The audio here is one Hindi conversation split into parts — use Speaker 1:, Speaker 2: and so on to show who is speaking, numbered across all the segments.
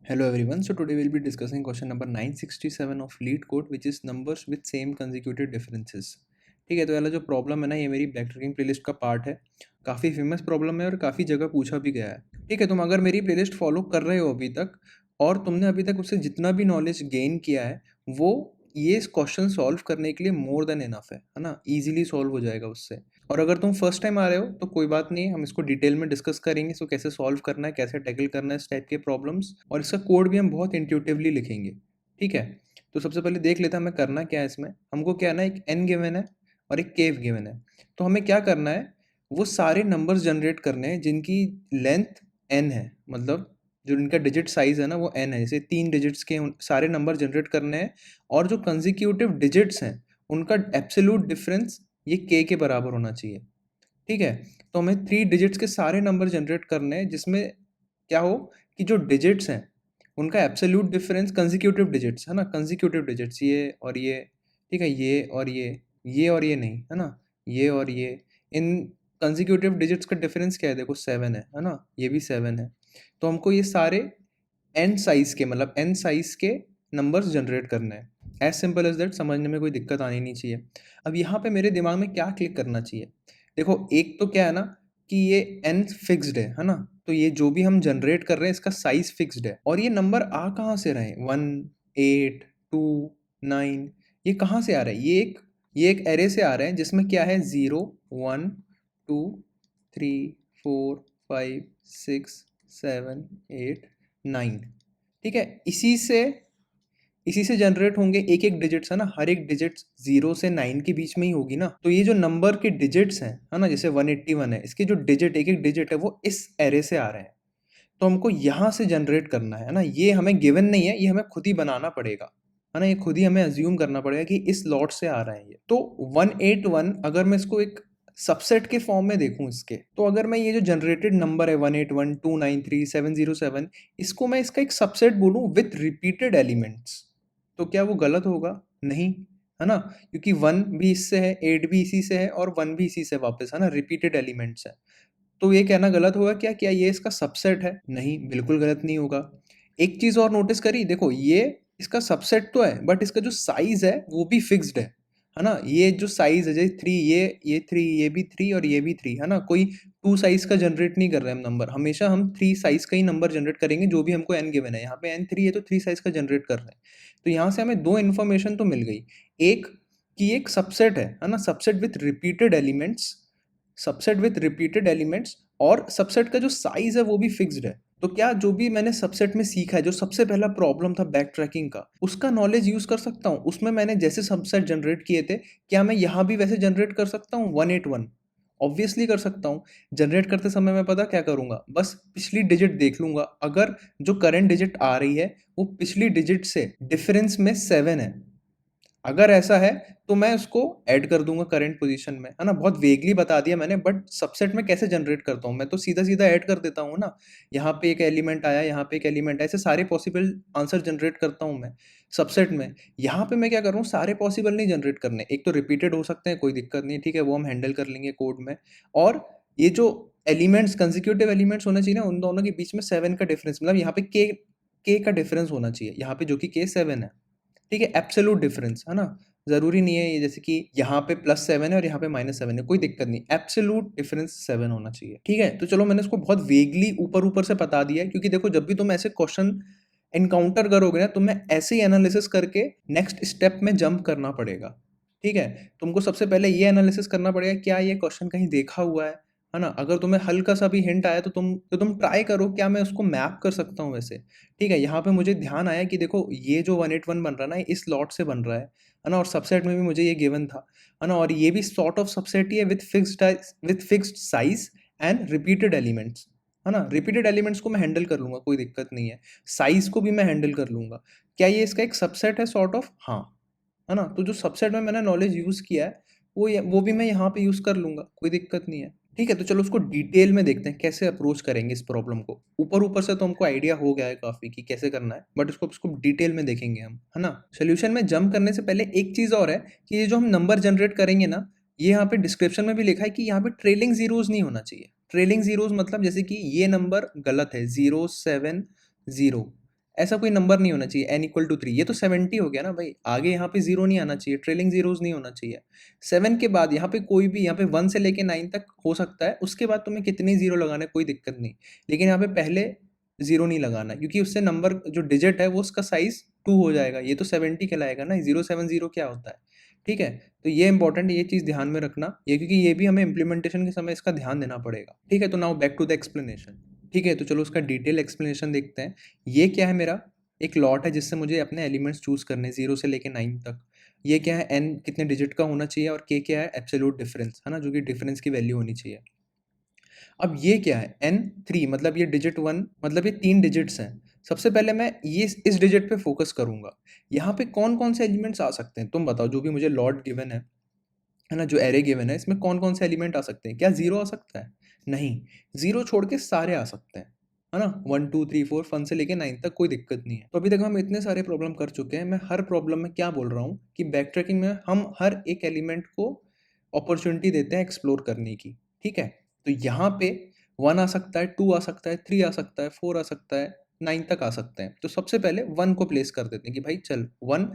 Speaker 1: Hello everyone. So today we'll be discussing question number 967 of lead code which is numbers with same consecutive differences. ठीक है, तो वाला जो प्रॉब्लम है ना, ये मेरी बैक ट्रैकिंग प्लेलिस्ट का पार्ट है। काफ़ी फेमस प्रॉब्लम है और काफ़ी जगह पूछा भी गया है। ठीक है, तुम अगर मेरी प्लेलिस्ट फॉलो कर रहे हो अभी तक और तुमने अभी तक उससे जितना भी नॉलेज गेन किया है वो ये क्वेश्चन सॉल्व करने के लिए मोर देन इनफ है ना। ईजिली सॉल्व हो जाएगा उससे। और अगर तुम फर्स्ट टाइम आ रहे हो तो कोई बात नहीं, हम इसको डिटेल में डिस्कस करेंगे। इसको कैसे सॉल्व करना है, कैसे टैकल करना है इस टाइप के प्रॉब्लम्स, और इसका कोड भी हम बहुत इंट्यूटिवली लिखेंगे। ठीक है, तो सबसे पहले देख लेते हैं हमें करना क्या है इसमें। हमको क्या है ना, एक एन गिवन है और एक केव गिवन है। तो हमें क्या करना है, वो सारे नंबर्स जनरेट करने हैं जिनकी लेंथ एन है, मतलब जो इनका डिजिट साइज है ना वो एन है। जैसे 3 डिजिट्स के सारे नंबर जनरेट करने हैं और जो कंजिक्यूटिव डिजिट्स हैं उनका एब्सोल्यूट डिफरेंस ये के बराबर होना चाहिए। ठीक है, तो हमें 3 डिजिट्स के सारे नंबर जनरेट करने हैं जिसमें क्या हो कि जो डिजिट्स हैं उनका एब्सोल्यूट डिफरेंस, कंजिक्यूटिव डिजिट्स है ना, कंजिक्यूटिव डिजिट्स ये और ये। ठीक है, ये और ये और ये नहीं है ना, ये और ये। इन कंजिक्यूटिव डिजिट्स का डिफरेंस क्या है, देखो 7 है ना, ये भी 7 है। तो हमको ये सारे एन साइज के, मतलब एन साइज के नंबर्स जनरेट करने हैं। एज सिंपल एज दैट, समझने में कोई दिक्कत आनी नहीं चाहिए। अब यहाँ पे मेरे दिमाग में क्या क्लिक करना चाहिए, देखो एक तो क्या है ना कि ये एन फिक्स्ड है ना, तो ये जो भी हम जनरेट कर रहे हैं इसका साइज फिक्स्ड है। और ये नंबर आ कहाँ से रहे, 1, 8, 2, 9, ये कहाँ से आ रहा है, ये एक एरे से आ रहे हैं जिसमें क्या है 0, 1, 2, 3, 4, 5, 6, 7, 8, 9। ठीक है, इसी से जनरेट होंगे एक एक डिजिट्स है ना, हर एक डिजिट 0 से 9 के बीच में ही होगी ना। तो ये जो नंबर के डिजिट्स हैं है ना, जैसे 181 है, इसके जो डिजिट एक एक डिजिट है वो इस एरे से आ रहे हैं। तो हमको यहाँ से जनरेट करना है ना, ये हमें गिवन नहीं है, ये हमें खुद ही बनाना पड़ेगा है ना, ये खुद ही हमें अज्यूम करना पड़ेगा कि इस लॉट से आ रहा है ये। तो 181 अगर मैं इसको एक सबसेट के फॉर्म में देखूं इसके, तो अगर मैं ये जो जनरेटेड नंबर है 181, 293, 707, इसको मैं इसका एक सबसेट बोलूं विथ रिपीटेड एलिमेंट्स, तो क्या वो गलत होगा? नहीं, है ना, क्योंकि 1 भी इससे है, 8 भी इसी से है और 1 भी इसी से वापस है ना, रिपीटेड एलिमेंट्स है। तो ये कहना गलत होगा क्या, क्या ये इसका सबसेट है? नहीं, बिल्कुल गलत नहीं होगा। एक चीज और नोटिस करी, देखो ये इसका सबसेट तो है बट इसका जो साइज है वो भी फिक्स्ड है ना। ये जो साइज है जैसे 3, ये 3, ये भी 3 और ये भी 3 है ना, कोई 2 साइज का जनरेट नहीं कर रहे हैं हम नंबर, हमेशा हम 3 साइज का ही नंबर जनरेट करेंगे। जो भी हमको n गिवन है, यहाँ पे n 3 है तो 3 साइज का जनरेट कर रहे हैं। तो यहाँ से हमें दो इन्फॉर्मेशन तो मिल गई, एक कि एक सबसेट है ना, subset with repeated elements, subset with repeated elements, और सबसेट का जो साइज है वो भी फिक्स्ड है। तो क्या जो भी मैंने सबसेट में सीखा है, जो सबसे पहला प्रॉब्लम था बैक ट्रैकिंग का, उसका नॉलेज यूज कर सकता हूँ? उसमें मैंने जैसे सबसेट जनरेट किए थे, क्या मैं यहाँ भी वैसे जनरेट कर सकता हूँ 181? ऑब्वियसली कर सकता हूँ। जनरेट करते समय मैं पता क्या करूंगा, बस पिछली डिजिट देख लूंगा, अगर जो करंट डिजिट आ रही है वो पिछली डिजिट से डिफरेंस में 7 है, अगर ऐसा है तो मैं उसको ऐड कर दूंगा करंट पोजीशन में, है ना। बहुत वेगली बता दिया मैंने, बट सबसेट में कैसे जनरेट करता हूँ मैं, तो सीधा सीधा ऐड कर देता हूँ ना। यहाँ पे एक एलिमेंट आया, यहाँ पे एक एलिमेंट, ऐसे सारे पॉसिबल आंसर जनरेट करता हूँ मैं सबसेट में। यहाँ पे मैं क्या कर रहा हूँ, सारे पॉसिबल नहीं जनरेट करने, एक तो रिपीटेड हो सकते हैं, कोई दिक्कत नहीं, ठीक है, वो हम हैंडल कर लेंगे कोड में। और ये जो एलिमेंट्स, कंसिक्यूटिव एलिमेंट्स होने चाहिए ना, उन दोनों के बीच में 7 का डिफरेंस, मतलब यहाँ पे के का डिफरेंस होना चाहिए, यहाँ पे जो कि के 7 है। ठीक है, एब्सोल्यूट डिफरेंस है ना, जरूरी नहीं है ये जैसे कि यहाँ पे +7 है और यहाँ पे -7 है, कोई दिक्कत नहीं, एब्सोल्यूट डिफरेंस 7 होना चाहिए। ठीक है, तो चलो मैंने इसको बहुत वेगली ऊपर ऊपर से बता दिया है, क्योंकि देखो जब भी तुम ऐसे क्वेश्चन एनकाउंटर करोगे ना, तुम्हें ऐसे ही एनालिसिस करके नेक्स्ट स्टेप में जंप करना पड़ेगा। ठीक है, तुमको सबसे पहले ये एनालिसिस करना पड़ेगा क्या ये क्वेश्चन कहीं देखा हुआ है ना। अगर तुम्हें हल्का सा भी हिंट आया तो तुम ट्राई करो क्या मैं उसको मैप कर सकता हूँ वैसे। ठीक है, यहाँ पे मुझे ध्यान आया कि देखो ये जो 181 बन रहा है ना, ये इस लॉट से बन रहा है ना, और सबसेट में भी मुझे ये गिवन था, है ना, और ये भी सॉर्ट ऑफ सबसेट ही है with fixed size and repeated elements, है ना। रिपीटेड एलिमेंट्स को मैं हैंडल कर लूंगा, कोई दिक्कत नहीं है, साइज को भी मैं हैंडल कर लूंगा। क्या ये इसका एक सबसेट है सॉर्ट ऑफ? हाँ, है ना। तो जो सबसेट में मैंने नॉलेज यूज किया है वो भी मैं यहाँ पे यूज कर लूंगा, कोई दिक्कत नहीं है। ठीक है, तो चलो उसको डिटेल में देखते हैं कैसे अप्रोच करेंगे इस प्रॉब्लम को। ऊपर ऊपर से तो हमको आइडिया हो गया है काफी कि कैसे करना है, बट इसको डिटेल में देखेंगे हम, है ना। सोल्यूशन में जंप करने से पहले एक चीज और है कि ये जो हम नंबर जनरेट करेंगे ना, ये यहाँ पे डिस्क्रिप्शन में भी लिखा है कि यहाँ पे ट्रेलिंग जीरोज नहीं होना चाहिए। ट्रेलिंग जीरोज मतलब जैसे कि ये नंबर गलत है, 070, ऐसा कोई नंबर नहीं होना चाहिए n इक्वल टू 3। ये तो 70 हो गया ना भाई, आगे यहाँ पे 0 नहीं आना चाहिए, ट्रेलिंग जीरोस नहीं होना चाहिए। 7 के बाद यहाँ पे कोई भी, यहाँ पे 1 से लेके 9 तक हो सकता है, उसके बाद तुम्हें कितनी जीरो लगाना है कोई दिक्कत नहीं, लेकिन यहाँ पे पहले जीरो नहीं लगाना, क्योंकि उससे नंबर जो डिजिट है वो उसका साइज 2 हो जाएगा। ये तो 70 कहलाएगा ना, 070 क्या होता है, ठीक है। तो ये इंपॉर्टेंट, ये चीज़ ध्यान में रखना, ये क्योंकि ये भी हमें इम्प्लीमेंटेशन के समय इसका ध्यान देना पड़ेगा, ठीक है। तो now back to the explanation, ठीक है। तो चलो उसका डिटेल एक्सप्लेनेशन देखते हैं। ये क्या है, मेरा एक लॉट है जिससे मुझे अपने एलिमेंट्स चूज करने, 0 से लेके 9 तक। ये क्या है, n कितने डिजिट का होना चाहिए, और k क्या है, एब्सोल्यूट डिफरेंस है ना, जो कि डिफरेंस की वैल्यू होनी चाहिए। अब ये क्या है, n3, मतलब ये डिजिट 1, मतलब ये 3 डिजिट्स हैं। सबसे पहले मैं ये इस डिजिट पे फोकस करूंगा। यहाँ पे कौन कौन से एलिमेंट्स आ सकते हैं, तुम बताओ। जो भी मुझे लॉट गिवन है ना, जो एरे गिवन है, इसमें कौन कौन से एलिमेंट आ सकते हैं। क्या 0 आ सकता है, नहीं, 0 छोड़ के सारे आ सकते हैं, है ना। 1 2 3 4 1 से लेके 9 तक कोई दिक्कत नहीं है। तो अभी तक हम इतने सारे प्रॉब्लम कर चुके हैं। मैं हर प्रॉब्लम में क्या बोल रहा हूँ कि बैक ट्रैकिंग में हम हर एक एलिमेंट को अपॉर्चुनिटी देते हैं एक्सप्लोर करने की, ठीक है। तो यहाँ पे 1 आ सकता है, 2 आ सकता है, 3 आ सकता है, 4 आ सकता है, 9 तक आ सकते हैं। तो सबसे पहले 1 को प्लेस कर देते हैं कि भाई चल 1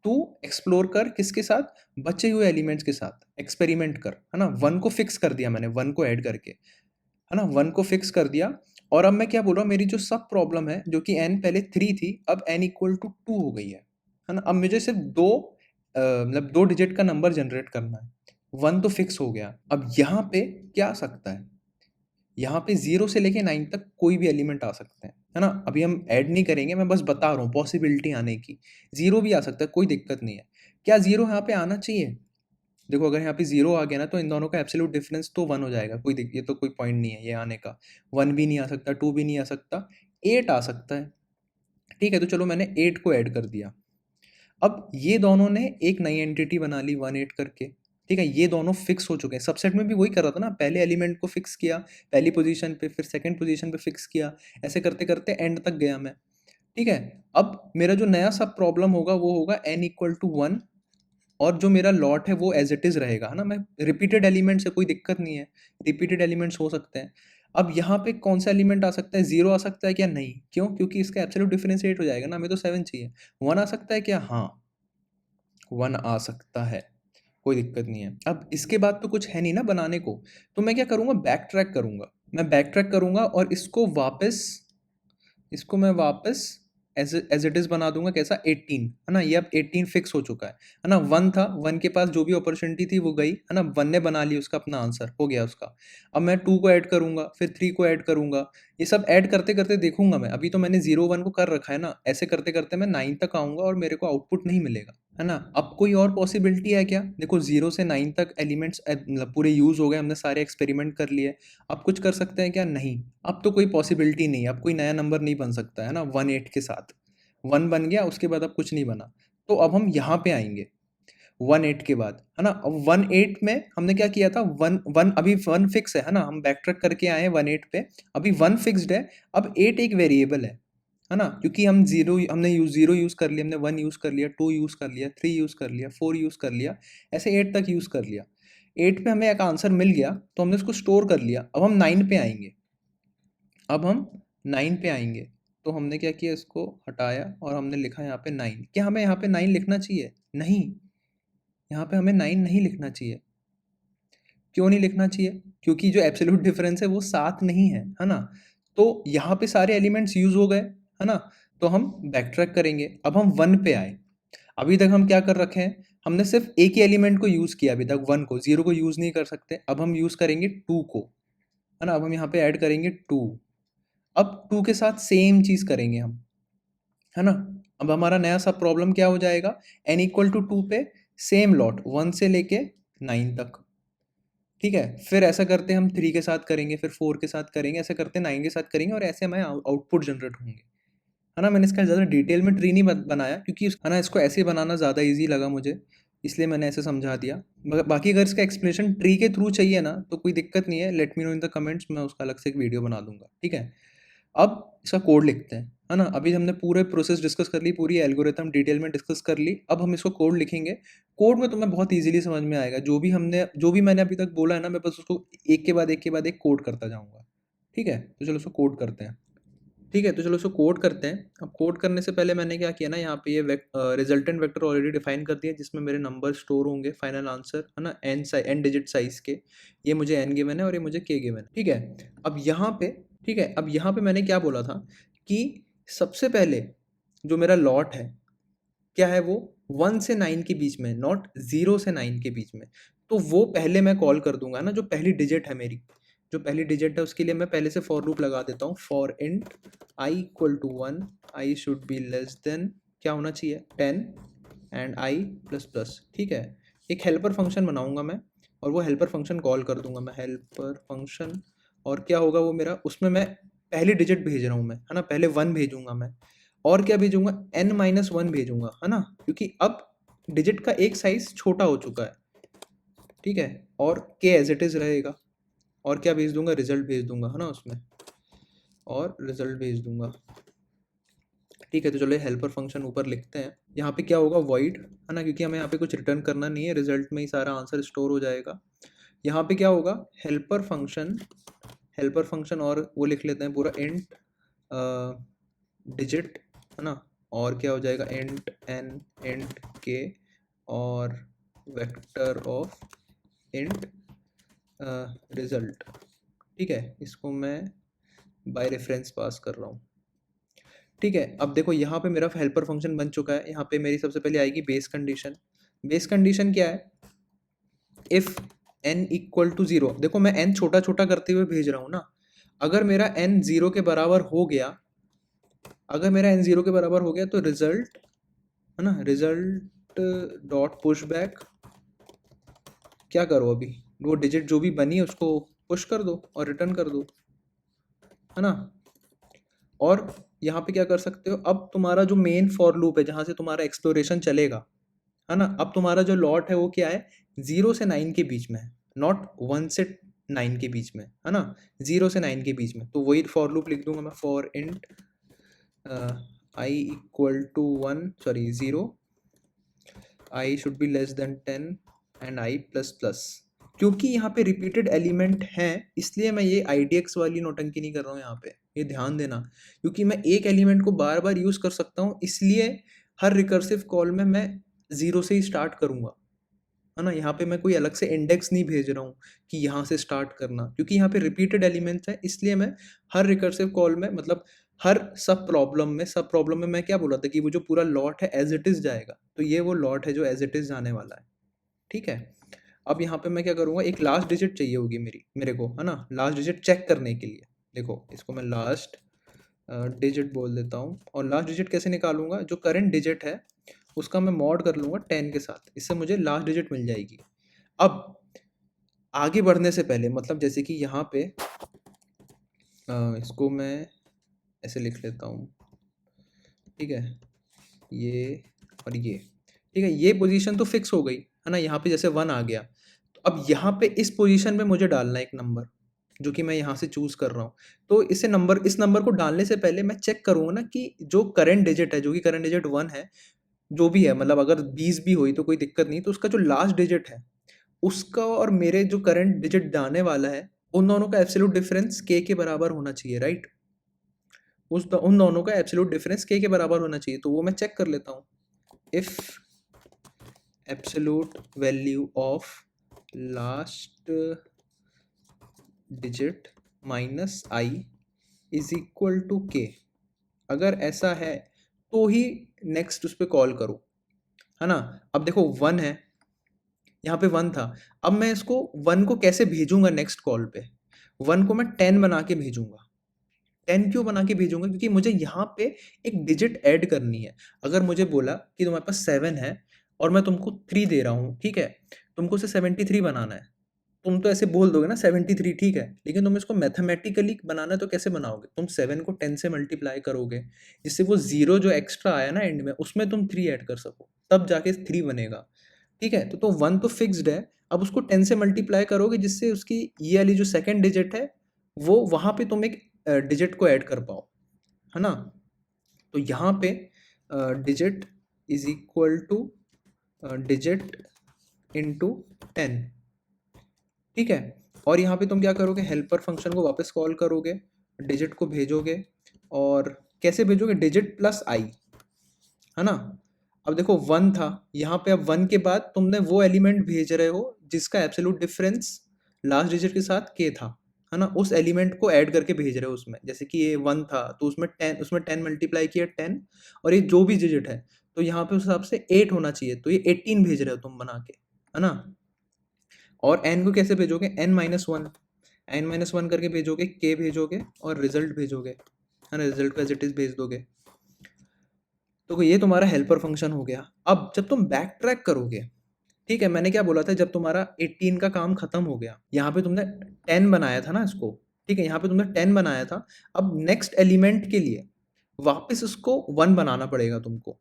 Speaker 1: तू एक्सप्लोर कर, किसके साथ, बचे हुए एलिमेंट्स के साथ एक्सपेरिमेंट कर, है ना। 1 को फिक्स कर दिया मैंने, 1 को ऐड करके, है ना, 1 को फिक्स कर दिया। और अब मैं क्या बोल रहा हूँ, मेरी जो सब प्रॉब्लम है, जो कि n पहले 3 थी, अब n इक्वल टू 2 हो गई है ना। अब मुझे सिर्फ दो मतलब 2 डिजिट का नंबर जनरेट करना है। 1 तो फिक्स हो गया। अब यहाँ पे क्या आ सकता है, यहाँ पे 0 से लेके 9 तक कोई भी एलिमेंट आ सकते हैं, है ना। अभी हम ऐड नहीं करेंगे, मैं बस बता रहा हूँ पॉसिबिलिटी आने की। 0 भी आ सकता है, कोई दिक्कत नहीं है। क्या 0 यहाँ पे आना चाहिए, देखो अगर यहाँ पे 0 आ गया ना, तो इन दोनों का एब्सोल्यूट डिफरेंस तो 1 हो जाएगा, ये तो कोई पॉइंट नहीं है ये आने का। 1 भी नहीं आ सकता, 2 भी नहीं आ सकता, 8 आ सकता है, ठीक है। तो चलो मैंने 8 को ऐड कर दिया। अब ये दोनों ने एक नई एंटिटी बना ली 1 8 करके, ठीक है। ये दोनों फिक्स हो चुके हैं। सबसेट में भी वही कर रहा था ना, पहले एलिमेंट को फिक्स किया पहली पोजीशन पे, फिर सेकंड पोजीशन पे फिक्स किया, ऐसे करते करते एंड तक गया मैं, ठीक है। अब मेरा जो नया सब प्रॉब्लम होगा वो होगा n इक्वल टू 1, और जो मेरा लॉट है वो एज इट इज रहेगा, है ना। मैं रिपीटेड एलिमेंट से कोई दिक्कत नहीं है, रिपीटेड एलिमेंट्स हो सकते हैं। अब यहाँ पे कौन सा एलिमेंट आ सकता है, 0 आ सकता है क्या, नहीं, क्यों, क्योंकि इसका एब्सोल्यूट डिफरेंस 8 हो जाएगा ना, हमें तो 7 चाहिए। 1 आ सकता है क्या, हाँ 1 आ सकता है, कोई दिक्कत नहीं है। अब इसके बाद तो कुछ है नहीं ना बनाने को, तो मैं क्या करूँगा, बैक ट्रैक करूँगा। मैं बैक ट्रैक करूँगा और इसको मैं वापस एज इट इज बना दूंगा, कैसा, 18, है ना। ये अब 18 फिक्स हो चुका है ना। 1 था, 1 के पास जो भी अपॉर्चुनिटी थी वो गई, है ना। 1 ने बना ली उसका अपना आंसर, हो गया उसका। अब मैं 2 को ऐड करूंगा, फिर 3 को ऐड करूंगा, ये सब ऐड करते करते देखूंगा मैं। अभी तो मैंने 0 1 को कर रखा है ना, ऐसे करते करते मैं 9 तक आऊंगा और मेरे को आउटपुट नहीं मिलेगा, है ना। अब कोई और पॉसिबिलिटी है क्या, देखो 0 से 9 तक एलिमेंट्स मतलब पूरे यूज हो गए, हमने सारे एक्सपेरिमेंट कर लिए। अब कुछ कर सकते हैं क्या, नहीं, अब तो कोई पॉसिबिलिटी नहीं, अब कोई नया नंबर नहीं बन सकता, है ना। 1 8 के साथ 1 बन गया, उसके बाद अब कुछ नहीं बना। तो अब हम यहाँ पे आएंगे 1 8 के बाद, है ना। अब 1 8 में हमने क्या किया था, 1 1 अभी 1 फिक्स है ना, हम बैक ट्रैक करके आए हैं 1 8 पे, अभी 1 फिक्स्ड है। अब 8 एक वेरिएबल है ना, क्योंकि हमने 0 यूज कर लिया, हमने 1 यूज कर लिया, 2 यूज कर लिया, 3 यूज कर लिया, 4 यूज कर लिया, ऐसे 8 तक यूज कर लिया। 8 पे हमें एक आंसर मिल गया, तो हमने उसको स्टोर कर लिया। अब हम 9 पे आएंगे, अब हम 9 पे आएंगे, तो हमने क्या किया, इसको हटाया और हमने लिखा यहाँ पे 9। क्या हमें यहाँ पे 9 लिखना चाहिए, नहीं, यहाँ पे हमें 9 नहीं लिखना चाहिए। क्यों नहीं लिखना चाहिए, क्योंकि जो एब्सोल्यूट डिफरेंस है वो 7 नहीं है ना। तो यहाँ पे सारे एलिमेंट्स यूज हो गए, है ना। तो हम बैक ट्रैक करेंगे। अब हम 1 पे आए, अभी तक हम क्या कर रखे हैं, हमने सिर्फ एक ही एलिमेंट को यूज किया अभी तक, 1 को, 0 को यूज नहीं कर सकते। अब हम यूज करेंगे 2 को, है ना। अब हम यहाँ पे ऐड करेंगे 2। अब 2 के साथ सेम चीज करेंगे हम, है ना। अब हमारा नया सब प्रॉब्लम क्या हो जाएगा, n इक्वल टू 2 पे सेम लॉट 1 से लेके 9 तक, ठीक है। फिर ऐसा करते हम 3 के साथ करेंगे, फिर 4 के साथ करेंगे, ऐसे करते 9 के साथ करेंगे, और ऐसे हमारे आउटपुट जनरेट होंगे, है ना। मैंने इसका ज़्यादा डिटेल में ट्री नहीं बनाया, क्योंकि है ना, इसको ऐसे बनाना ज़्यादा ईजी लगा मुझे, इसलिए मैंने ऐसे समझा दिया। बाकी अगर इसका एक्सप्लेनेशन ट्री के थ्रू चाहिए ना, तो कोई दिक्कत नहीं है, let me know in the comments, मैं उसका अलग से एक वीडियो बना दूंगा, ठीक है। अब इसका कोड लिखते हैं, है ना। अभी हमने पूरे प्रोसेस डिस्कस कर ली, पूरी एल्गोरिथम डिटेल में डिस्कस कर ली। अब हम इसको कोड लिखेंगे। कोड में तुम्हें बहुत इजीली समझ में आएगा, जो भी मैंने अभी तक बोला है ना, मैं बस उसको एक के बाद एक कोड करता जाऊंगा, ठीक है। तो चलो उसको कोड करते हैं। ठीक है, तो चलो इसको कोड करते हैं। अब कोड करने से पहले मैंने क्या किया ना, यहाँ पे ये रिजल्टेंट वेक्टर ऑलरेडी डिफाइन कर दिया, जिसमें मेरे नंबर स्टोर होंगे, फाइनल आंसर है ना, एन डिजिट साइज के। ये मुझे एन गिवन है और ये मुझे के गिवन है। ठीक है, अब यहाँ पे ठीक है, अब यहाँ पे मैंने क्या बोला था कि सबसे पहले जो मेरा लॉट है क्या है, वो 1 से 9 के बीच में, नॉट 0 से 9 के बीच में। तो वो पहले मैं कॉल कर दूंगा ना, जो पहली डिजिट है मेरी, जो पहली डिजिट है उसके लिए मैं पहले से फॉर लूप लगा देता हूँ। For int I equal to 1, I should be less than क्या होना चाहिए 10 एंड आई प्लस प्लस। ठीक है, एक हेल्पर फंक्शन बनाऊंगा मैं और वो हेल्पर फंक्शन कॉल कर दूंगा मैं, हेल्पर फंक्शन। और क्या होगा वो मेरा, उसमें मैं पहली डिजिट भेज रहा हूँ मैं, है ना, पहले 1 भेजूंगा मैं, और क्या भेजूंगा n-1 भेजूंगा, है ना, क्योंकि अब डिजिट का एक साइज छोटा हो चुका है। ठीक है, और के एज इट इज रहेगा, और क्या भेज दूंगा, रिजल्ट भेज दूंगा, है ना उसमें, और रिजल्ट भेज दूंगा। ठीक है, तो चलो हेल्पर फंक्शन ऊपर लिखते हैं। यहाँ पे क्या होगा, वॉइड, है ना, क्योंकि हमें यहाँ पे कुछ रिटर्न करना नहीं है, रिजल्ट में ही सारा आंसर स्टोर हो जाएगा। यहाँ पे क्या होगा, हेल्पर फंक्शन, हेल्पर फंक्शन, और वो लिख लेते हैं पूरा इंट डिजिट, है ना, और क्या हो जाएगा इंट एन, इंट के, और वेक्टर ऑफ इंट रिजल्ट। ठीक है, इसको मैं बाय रेफरेंस पास कर रहा हूँ। ठीक है, अब देखो यहाँ पे मेरा हेल्पर फंक्शन बन चुका है। यहाँ पे मेरी सबसे पहले आएगी बेस कंडीशन। बेस कंडीशन क्या है, इफ n इक्वल टू 0, देखो मैं n छोटा छोटा करते हुए भेज रहा हूँ ना, अगर मेरा n 0 के बराबर हो गया, अगर मेरा n 0 के बराबर हो गया तो रिजल्ट, है ना, रिजल्ट डॉट पुश बैक, क्या करो अभी, वो डिजिट जो भी बनी है उसको पुश कर दो और रिटर्न कर दो, है ना। और यहाँ पे क्या कर सकते हो, अब तुम्हारा जो मेन फॉर लूप है जहाँ से तुम्हारा एक्सप्लोरेशन चलेगा, है ना, अब तुम्हारा जो लॉट है वो क्या है, 0 से 9 के बीच में है, नॉट 1 से 9 के बीच में, है ना, 0 से 9 के बीच में। तो वही फॉर लूप लिख दूंगा मैं, for int I equal to 1, sorry 0, i should be less than 10 and i plus plus. क्योंकि यहाँ पे रिपीटेड एलिमेंट हैं, इसलिए मैं ये IDX वाली नोटंकी नहीं कर रहा हूँ यहाँ पे, ये ध्यान देना, क्योंकि मैं एक एलिमेंट को बार बार यूज कर सकता हूँ, इसलिए हर रिकर्सिव कॉल में मैं 0 से ही स्टार्ट करूँगा, है ना। यहाँ पे मैं कोई अलग से इंडेक्स नहीं भेज रहा हूँ कि यहाँ से स्टार्ट करना, क्योंकि यहाँ पे रिपीटेड एलिमेंट्स है, इसलिए मैं हर रिकर्सिव कॉल में, मतलब हर सब प्रॉब्लम में मैं क्या बोला था कि वो जो पूरा लॉट है एज इट इज जाएगा, तो ये वो लॉट है जो एज इट इज जाने वाला है। ठीक है, अब यहाँ पे मैं क्या करूँगा, एक लास्ट डिजिट चाहिए होगी मेरे को, है ना, लास्ट डिजिट चेक करने के लिए। देखो इसको मैं लास्ट डिजिट बोल देता हूँ, और लास्ट डिजिट कैसे निकालूंगा, जो करंट डिजिट है उसका मैं मॉड कर लूँगा 10 के साथ, इससे मुझे लास्ट डिजिट मिल जाएगी। अब आगे बढ़ने से पहले, मतलब जैसे कि यहाँ पे इसको मैं ऐसे लिख लेता हूँ, ठीक है, ये और ये, ठीक है, ये पोजीशन तो फिक्स हो गई, है ना, यहाँ पे जैसे 1 आ गया, तो अब यहाँ पे इस पोजीशन पे मुझे डालना है एक नंबर, जो कि मैं यहाँ से चूज कर रहा हूँ। तो इस नंबर को डालने से पहले मैं चेक करूँगा ना कि जो करंट डिजिट है, जो कि करंट डिजिट 1 है, जो भी है, मतलब अगर 20 भी हुई तो कोई दिक्कत नहीं, तो उसका जो लास्ट डिजिट है उसका और मेरे जो करंट डिजिट जाने वाला है, उन दोनों का एब्सोल्यूट डिफरेंस के बराबर होना चाहिए, राइट। उन दोनों का एब्सोल्यूट डिफरेंस के बराबर होना चाहिए, तो वो मैं चेक कर लेता हूँ। If absolute value of last digit minus i is equal to k, अगर ऐसा है तो ही नेक्स्ट उस पर कॉल करो, है ना। अब देखो 1 है, यहाँ पे 1 था, अब मैं इसको 1 को कैसे भेजूंगा नेक्स्ट कॉल पे, 1 को मैं 10 बना के भेजूंगा। 10 क्यों बना के भेजूंगा, क्योंकि मुझे यहाँ पे एक डिजिट ऐड करनी है। अगर मुझे बोला कि तुम्हारे पास 7 है और मैं तुमको 3 दे रहा हूँ, ठीक है, तुमको उसे 73 बनाना है, तुम तो ऐसे बोल दोगे ना 73, ठीक है, लेकिन तुम इसको मैथमेटिकली बनाना है तो कैसे बनाओगे, तुम 7 को 10 से मल्टीप्लाई करोगे, जिससे वो 0 जो एक्स्ट्रा आया ना एंड में, उसमें तुम 3 ऐड कर सको, तब जाके 3 बनेगा। ठीक है, तो 1 तो फिक्स्ड है, अब उसको 10 से मल्टीप्लाई करोगे, जिससे उसकी ये वाली जो सेकंड डिजिट है वो वहां पे तुम एक डिजिट को ऐड कर पाओ, है ना। तो यहाँ पे digit is equal to digit into 10, ठीक है। और यहाँ पे तुम क्या करोगे, हेल्पर फंक्शन को वापस कॉल करोगे, डिजिट को भेजोगे, और कैसे भेजोगे, डिजिट प्लस आई, है ना। अब देखो 1 था यहाँ पे, अब 1 के बाद तुमने वो एलिमेंट भेज रहे हो जिसका एब्सोल्यूट डिफरेंस लास्ट डिजिट के साथ k था, है ना। उस एलिमेंट को ऐड करके भेज रहे हो उसमें, जैसे कि ये 1 था तो उसमें 10 मल्टीप्लाई किया 10, और ये जो भी डिजिट है तो यहाँ पे उस हिसाब से 8 होना चाहिए, तो ये 18 भेज रहे हो तुम बना के, है ना। और n को कैसे भेजोगे, n-1 करके भेजोगे, k भेजोगे और रिजल्ट भेजोगे, है ना, रिजल्ट को एज इट इज भेज दोगे। तो ये तुम्हारा हेल्पर फंक्शन हो गया। अब जब तुम बैक ट्रैक करोगे, ठीक है, मैंने क्या बोला था, जब तुम्हारा 18 का काम खत्म हो गया, यहाँ पे तुमने 10 बनाया था ना इसको, ठीक है, यहाँ पे तुमने 10 बनाया था, अब नेक्स्ट एलिमेंट के लिए वापस इसको 1 बनाना पड़ेगा तुमको,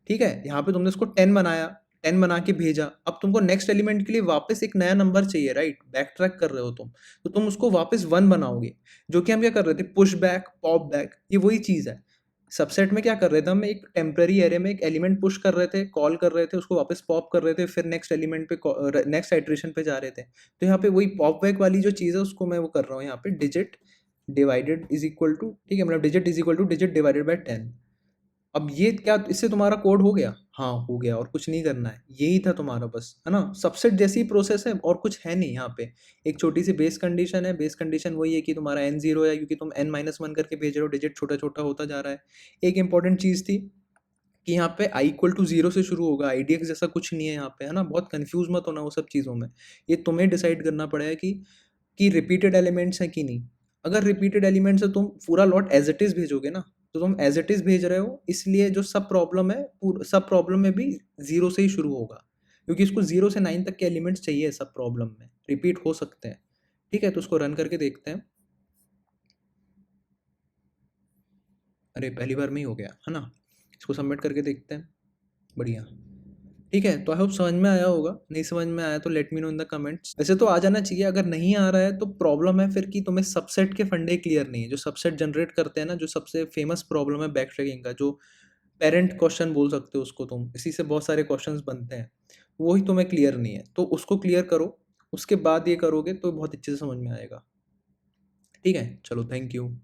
Speaker 1: ठीक है। यहाँ पे तुमने इसको 10 बनाया, 10 बना के भेजा, अब तुमको नेक्स्ट एलिमेंट के लिए वापस एक नया नंबर चाहिए, राइट, बैक ट्रैक कर रहे हो तुम, तो तुम उसको वापस 1 बनाओगे, जो कि हम क्या कर रहे थे, पुश बैक पॉप बैक, ये वही चीज़ है। सबसेट में क्या कर रहे थे, हम एक टेम्पररी एरे में एक एलिमेंट पुश कर रहे थे, कॉल कर रहे थे, उसको वापस पॉप कर रहे थे, फिर नेक्स्ट एलिमेंट पे नेक्स्ट आइट्रेशन पे जा रहे थे। तो यहाँ पे वही पॉप बैक वाली जो चीज़ है उसको मैं वो कर रहा हूँ यहाँ पे, digit divided is equal to, ठीक है, मतलब digit is equal to digit divided by 10। अब ये क्या, इससे तुम्हारा कोड हो गया, हाँ हो गया, और कुछ नहीं करना है, यही था तुम्हारा बस, है ना। सबसेट जैसी प्रोसेस है और कुछ है नहीं यहाँ पे। एक छोटी सी बेस कंडीशन है, बेस कंडीशन वही है कि तुम्हारा n0 है, क्योंकि तुम n-1 करके भेज रहे हो, डिजिट छोटा छोटा होता जा रहा है। एक इंपॉर्टेंट चीज़ थी कि यहाँ पे i इक्वल टू 0 से शुरू होगा, IDX जैसा कुछ नहीं है यहाँ पे, है ना। बहुत कंफ्यूज मत होना वो सब चीज़ों में, ये तुम्हें डिसाइड करना पड़ेगा कि रिपीटेड एलिमेंट्स हैं कि नहीं। अगर रिपीटेड एलिमेंट्स है तुम पूरा लॉट एज इट इज भेजोगे ना, तो तुम एज इट इज भेज रहे हो, इसलिए जो सब प्रॉब्लम है, सब प्रॉब्लम में भी 0 से ही शुरू होगा, क्योंकि इसको 0 से 9 तक के एलिमेंट्स चाहिए सब प्रॉब्लम में, रिपीट हो सकते हैं, ठीक है। तो उसको रन करके देखते हैं। अरे पहली बार में ही हो गया, है ना। इसको सबमिट करके देखते हैं, बढ़िया, ठीक है। तो आई होप समझ में आया होगा, नहीं समझ में आया तो let me know in the comments. वैसे तो आ जाना चाहिए, अगर नहीं आ रहा है तो प्रॉब्लम है फिर कि तुम्हें सबसेट के फंडे क्लियर नहीं है, जो सबसेट जनरेट करते हैं ना, जो सबसे फेमस प्रॉब्लम है बैक ट्रैकिंग का, जो पेरेंट क्वेश्चन बोल सकते हो उसको तुम, इसी से बहुत सारे क्वेश्चंस बनते हैं, वही तुम्हें क्लियर नहीं है, तो उसको क्लियर करो, उसके बाद ये करोगे तो बहुत अच्छे से समझ में आएगा, ठीक है। चलो, थैंक यू।